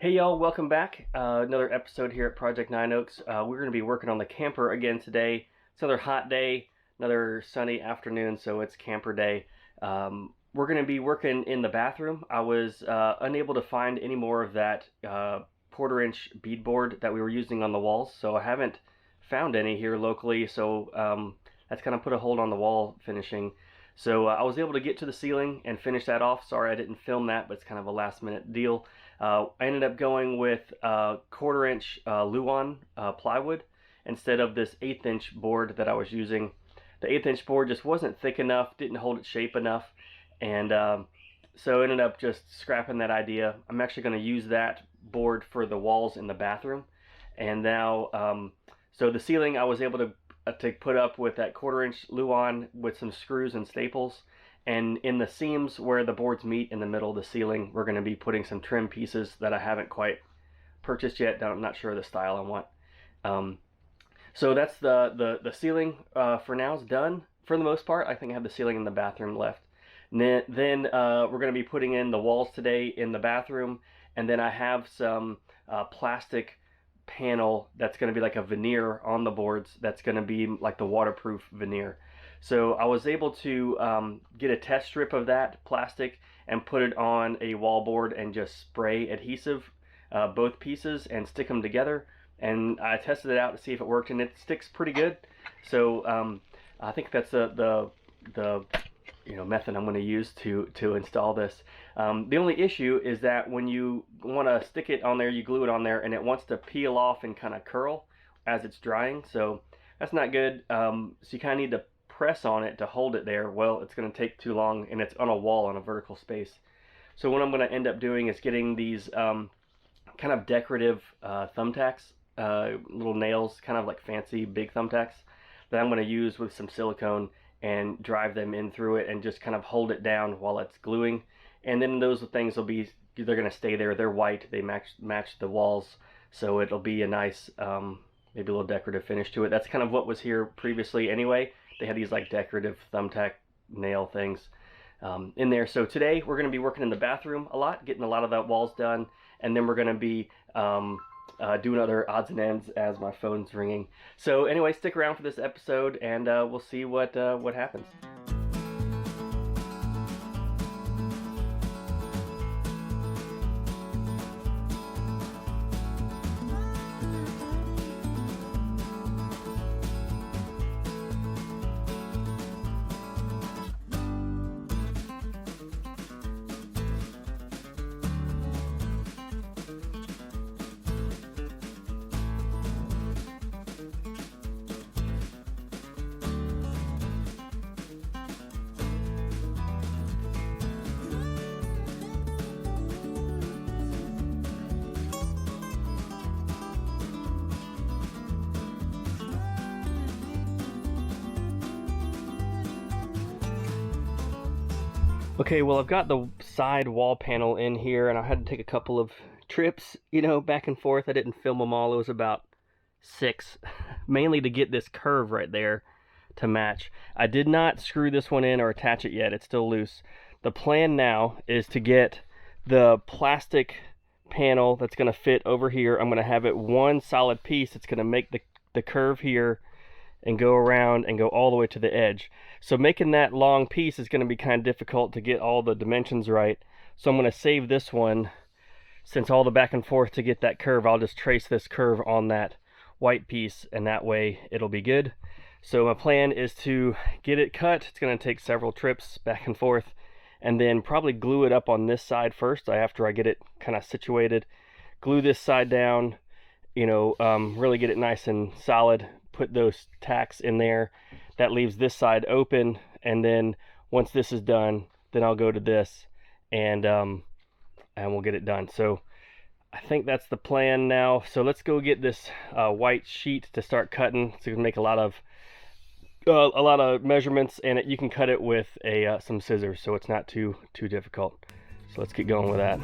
Hey y'all, welcome back. Another episode here at Project Nine Oaks. We're going to be working on the camper again today. It's another hot day, another sunny afternoon, so it's camper day. We're going to be working in the bathroom. I was unable to find any more of that quarter-inch beadboard that we were using on the walls, so I haven't found any here locally, so that's kind of put a hold on the wall finishing. So I was able to get to the ceiling and finish that off. Sorry I didn't film that, but it's kind of a last-minute deal. I ended up going with quarter-inch Luan plywood instead of this 1/8-inch board that I was using. The 1/8-inch board just wasn't thick enough, didn't hold its shape enough, and so I ended up just scrapping that idea. I'm actually going to use that board for the walls in the bathroom. And now, so the ceiling I was able to put up with that quarter-inch Luan with some screws and staples. And in the seams where the boards meet in the middle of the ceiling, we're going to be putting some trim pieces that I haven't quite purchased yet. I'm not sure of the style I want. So that's the ceiling for now is done for the most part. I think I have the ceiling in the bathroom left. And then we're going to be putting in the walls today in the bathroom. And then I have some plastic panel that's going to be like a veneer on the boards that's going to be like the waterproof veneer. So I was able to get a test strip of that plastic and put it on a wall board and just spray adhesive both pieces and stick them together. And I tested it out to see if it worked, and it sticks pretty good. So I think that's the method I'm going to use to install this. The only issue is that when you want to stick it on there, you glue it on there, and it wants to peel off and kind of curl as it's drying. So that's not good. So you kind of need to press on it to hold it there. Well, it's going to take too long, and it's on a wall on a vertical space. So what I'm going to end up doing is getting these kind of decorative thumbtacks, little nails, kind of like fancy big thumbtacks that I'm going to use with some silicone and drive them in through it and just kind of hold it down while it's gluing. And then those things will be, they're going to stay there. They're white, they match the walls, so it'll be a nice maybe a little decorative finish to it. That's kind of what was here previously anyway. They had these like decorative thumbtack nail things in there. So today we're going to be working in the bathroom a lot, getting a lot of that walls done, and then we're going to be doing other odds and ends as my phone's ringing. So anyway, stick around for this episode, and we'll see what happens. Okay, well, I've got the side wall panel in here, and I had to take a couple of trips, back and forth. I didn't film them all. It was about 6, mainly to get this curve right there to match. I did not screw this one in or attach it yet. It's still loose. The plan now is to get the plastic panel that's going to fit over here. I'm going to have it one solid piece. It's going to make the curve here and go around and go all the way to the edge. So making that long piece is going to be kind of difficult to get all the dimensions right. So I'm going to save this one. Since all the back and forth to get that curve, I'll just trace this curve on that white piece, and that way it'll be good. So my plan is to get it cut. It's going to take several trips back and forth, and then probably glue it up on this side first after I get it kind of situated. Glue this side down, really get it nice and solid. Put those tacks in there. That leaves this side open, and then once this is done, then I'll go to this and we'll get it done. So I think that's the plan now. So let's go get this white sheet to start cutting. So you can make a lot of measurements, and you can cut it with some scissors, so it's not too difficult. So let's get going with that.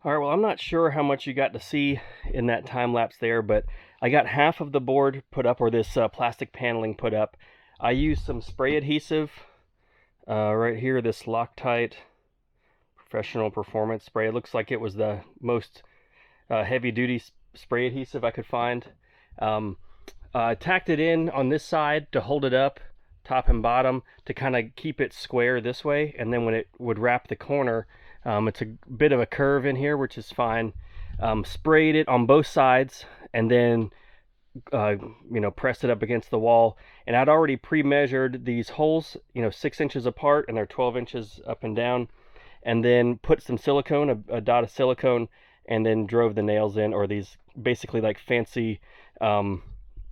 All right, well, I'm not sure how much you got to see in that time lapse there, but I got half of the board put up, or this plastic paneling put up. I used some spray adhesive right here, this Loctite Professional Performance spray. It looks like it was the most heavy-duty spray adhesive I could find. I tacked it in on this side to hold it up, top and bottom, to kind of keep it square this way, and then when it would wrap the corner, it's a bit of a curve in here, which is fine. Sprayed it on both sides, and then pressed it up against the wall. And I'd already pre-measured these holes, 6 inches apart, and they're 12 inches up and down, and then put some silicone, a dot of silicone, and then drove the nails in, or these basically like fancy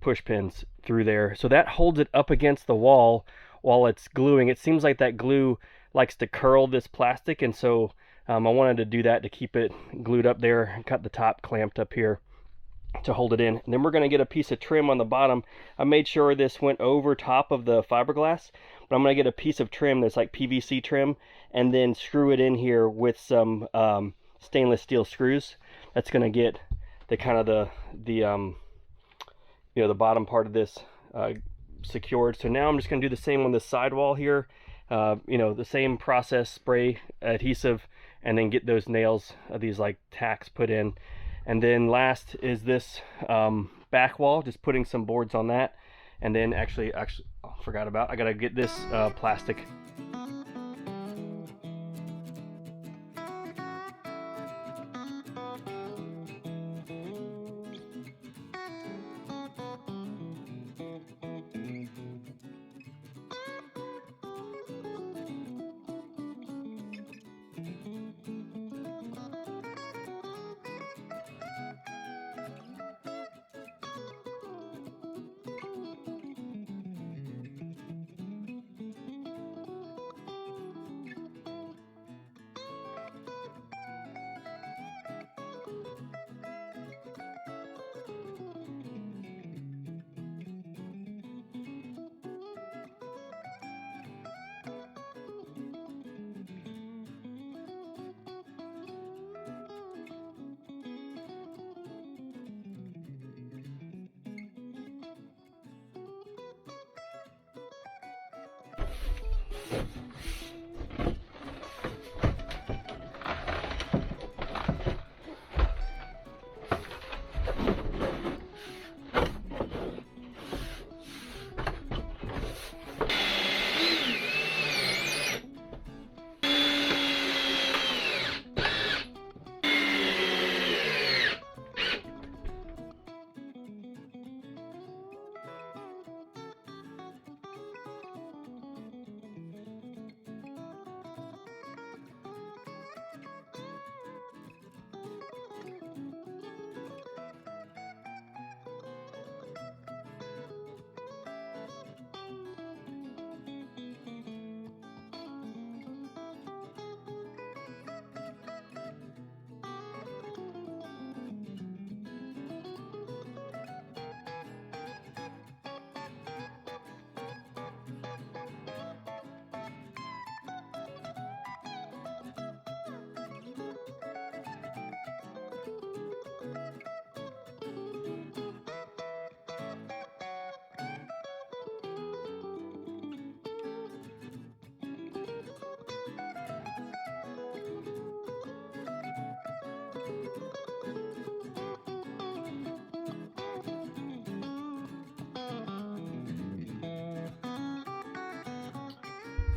push pins through there. So that holds it up against the wall while it's gluing. It seems like that glue likes to curl this plastic, and so I wanted to do that to keep it glued up there. Got the top clamped up here to hold it in. And then we're going to get a piece of trim on the bottom. I made sure this went over top of the fiberglass, but I'm going to get a piece of trim that's like PVC trim, and then screw it in here with some stainless steel screws. That's going to get the kind of the bottom part of this secured. So now I'm just going to do the same on the sidewall here. The same process, spray adhesive, and then get those nails, these like tacks put in. And then last is this back wall, just putting some boards on that. And then actually I gotta get this plastic.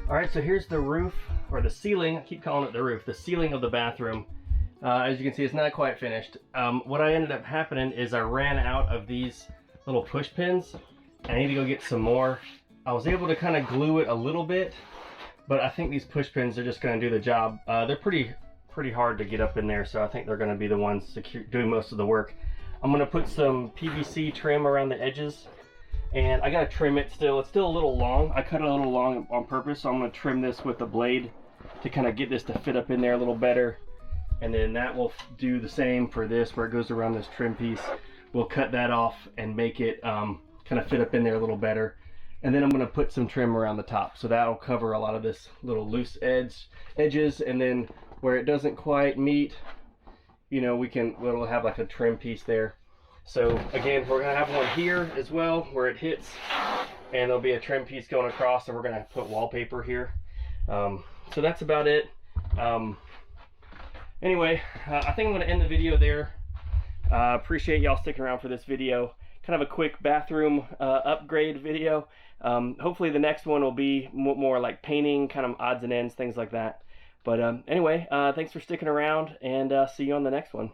All right, so here's the roof, or the ceiling. I keep calling it the roof. The ceiling of the bathroom. As you can see, it's not quite finished. What I ended up happening is I ran out of these little push pins, and I need to go get some more. I was able to kind of glue it a little bit, but I think these push pins are just going to do the job. They're pretty hard to get up in there, so I think they're going to be the ones doing most of the work. I'm going to put some PVC trim around the edges. And I gotta trim it still. It's still a little long. I cut it a little long on purpose, so I'm gonna trim this with a blade to kind of get this to fit up in there a little better. And then that will do the same for this, where it goes around this trim piece. We'll cut that off and make it kind of fit up in there a little better. And then I'm gonna put some trim around the top, so that'll cover a lot of this little loose edges. And then where it doesn't quite meet, you know, we'll have like a trim piece there. So again, we're gonna have one here as well where it hits, and there'll be a trim piece going across, and we're gonna put wallpaper here. So that's about it. Anyway, I think I'm gonna end the video there. Appreciate y'all sticking around for this video. Kind of a quick bathroom upgrade video. Hopefully the next one will be more like painting, kind of odds and ends, things like that. But anyway, thanks for sticking around, and see you on the next one.